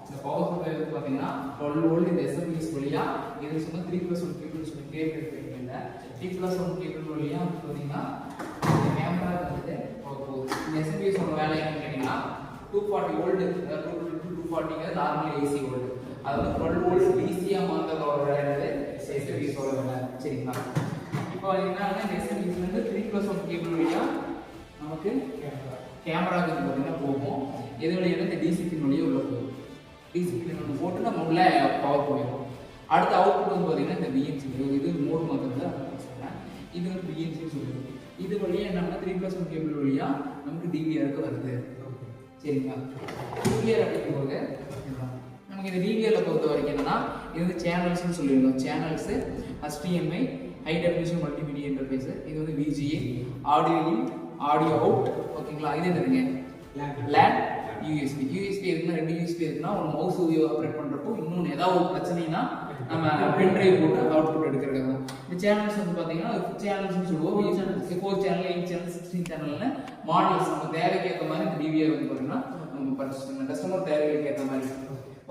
இந்த power supply வந்து பாத்தீங்கன்னா 12 வோல்ட் இந்த SMPS வழியா இது சொன்னா 3+1 கேபிள் சொல்லி கேபிள் இருக்குல்ல 3+1 கேபிள் வழியா பாத்தீங்கன்னா இந்த கேமரா வந்து போகுது. இந்த SMPS ஓட வேலை என்னன்னு கேட்டீங்கன்னா 240 வோல்ட் அதாவது 240 நார்மல் AC வோல்ட் அதாவது 12 வோல்ட் டிசியா மாத்தறதோட வேலை SMPS ஓட வேலை சரிங்களா. இப்போ என்னன்னா இந்த SMPS வந்து 3+1 கேபிள் வழியா நமக்கு கேமராக்கு பார்த்தீங்கன்னா போகும். எது வழியா இந்த டிசி பின் வழியா உள்ள போகும். டிசி பின் ஒன்று போட்டு நம்ம உள்ள பவர் போயிடும். அடுத்த அவுட்புட் வந்து பார்த்தீங்கன்னா இந்த பிஎன்சி இது மோட் மாத்திரம் சொல்றேன். இது வந்து பிஎன்சி சொல்லுது. இது வழியா என்னன்னா 3+1 கேபிள் வழியா நமக்கு டிவிஆருக்கு வருது சரிங்களா. டிவிஆர் அப்படிங்கும்போது நமக்கு இந்த டிவிஆர்ல பொறுத்த வரைக்கும் என்னன்னா இது வந்து சேனல்ஸ்னு சொல்லியிருந்தோம். Channels HDMI high definition multimedia interface இது வந்து VGA ஆடியோ இன் ஆடியோ அவுட் ஓகேங்களா. இது என்னதுங்க லேன் USB இருக்குன்னா 2 USB இருக்குன்னா ஒரு மவுஸ் ஆப்ரேட் பண்றப்போ இன்னொன்று ஏதாவது ஒரு பிரச்சனைனா நம்ம பென் டிரைவ் போட்டு அவுட்புட் எடுக்கிறதுக்கு. இந்த சேனல்ஸ் வந்து பாத்தீங்கன்னா சேனல்ஸ்னு சொல்லுவோம். 4 சேனல் 8 சேனல் 16 சேனல்னு மாடல்ஸ் நம்ம தேவைக்கு ஏற்ற மாதிரி இந்த டிவிஆர் வந்து பாத்தீங்கன்னா நம்ம பர்ச்சேஸ் பண்ணலாம் கஸ்டமர் தேவைக்கு ஏற்ற மாதிரி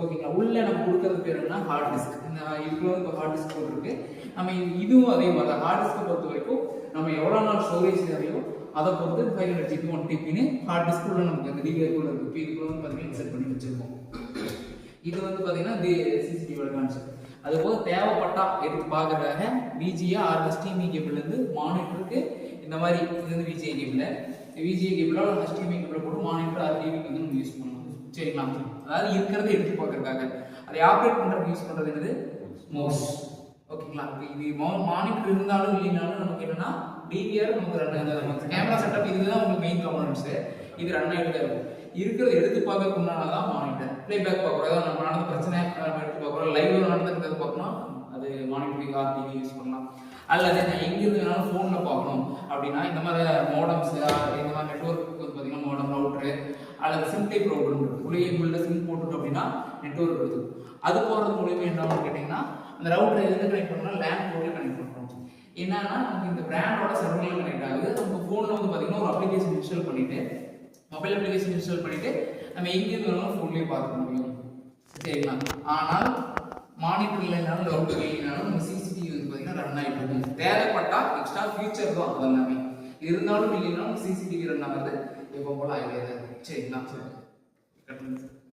ஓகேங்களா. உள்ள நம்ம கொடுக்கறது பேர் என்ன ஹார்ட் டிஸ்க். இந்த இதுக்குள்ள வந்து ஹார்ட் டிஸ்க் போட்டுருக்கு. நம்ம இதுவும் அதே மாதிரி தான் ஹார்ட் டிஸ்க்கை பொறுத்த வரைக்கும் நம்ம எவ்வளோ நாள் ஸ்டோரேஜ் தேவையோ அதை பொறுத்து 500 GB 1 TBன்னு ஹார்ட் டிஸ்க் உள்ள நமக்கு அந்த டிவிஆர் கூட இருக்கு. இதுக்குள்ள வந்து பாத்தீங்கன்னா இன்சர்ட் பண்ணி வச்சிருக்கோம். இது வந்து பாத்தீங்கன்னா சிசிடிவியோட கான்செப்ட். அது போக தேவைப்பட்டா எடுத்து பார்க்கறதாக VGA ஆர் HDMI கேபிள்ல இருந்து மானிட்டருக்கு இந்த மாதிரி இது வந்து VGA கேபிளோட HDMI கேபிள் போட்டு மானிட்டர் ஆர் டிவிக்கு வந்து நம்ம யூஸ் பண்ணலாம் சரிங்களா. அதாவது இருக்கிறத எடுத்து பார்க்கறதுக்காக அதை ஆப்ரேட் பண்றதுக்கு யூஸ் பண்றது என்னது மவுஸ் ஓகேங்களா. இது மானிட்டர் இருந்தாலும் இல்லைனாலும் நமக்கு என்னன்னா டிவிஆர் நமக்கு ரன் கேமரா செட்டப் இதுதான் உங்களுக்கு மெயின் காம்போனன்ட்ஸ். இது ரன் ஆகிட்டு இருக்கும். இருக்கிறத எடுத்து பார்க்க உண்டானதான் மானிட்டர். பிளேபேக் பார்க்குறோம் நம்ம நடந்த பிரச்சனை நம்ம எடுத்து பார்க்குறோம் லைவ்ல நடந்துக்கிறத பார்க்கணும் அது மானிட்டரிங் ஆர் டிவி யூஸ் பண்ணலாம். அல்லது நான் எங்கிருந்து வேணாலும் ஃபோனில் பார்க்கணும் அப்படின்னா இந்த மாதிரி மோடம்ஸ் இந்த மாதிரி நெட்ஒர்க் வந்து பார்த்தீங்கன்னா மோடம் ரவுட்ரு அல்லது சிம் டைப் ரவுட்ரு இருக்குது. உள்ளே சிம் போட்டுட்டோம் அப்படின்னா நெட்ஒர்க் இருக்குது. அது போகிறது மூலியமாக என்ன கேட்டிங்கன்னா அந்த ரவுட்டரை எதுக்கு கனெக்ட் பண்ணோம்னா லேண்ட் போர்ட்டில் கனெக்ட் பண்ணுறோம். என்னன்னா நமக்கு இந்த பிராண்டோட சர்வரில் கனெக்ட் ஆகுது. நம்ம ஃபோனில் வந்து பார்த்தீங்கன்னா ஒரு அப்ளிகேஷன் இன்ஸ்டால் பண்ணிட்டு மொபைல் அப்ளிகேஷன் இன்ஸ்டால் பண்ணிட்டு நம்ம எங்கேருந்து வேணாலும் ஃபோன்லேயே பார்க்க முடியும் சரிங்களா. ஆனால் மானிட்டர் இல்லைனாலும் ரவுட்டர் இல்லைனாலும் நம்ம சிசிடிவி வந்து பார்த்தீங்கன்னா ரன் ஆகிட்டு இருக்கும். தேவைப்பட்டா எக்ஸ்ட்ரா ஃபியூச்சர் தான் அது எல்லாமே இருந்தாலும் இல்லைனாலும் சிசிடிவி ரன் ஆகிறது எப்போ போல ஆகிடுது சரிங்களா.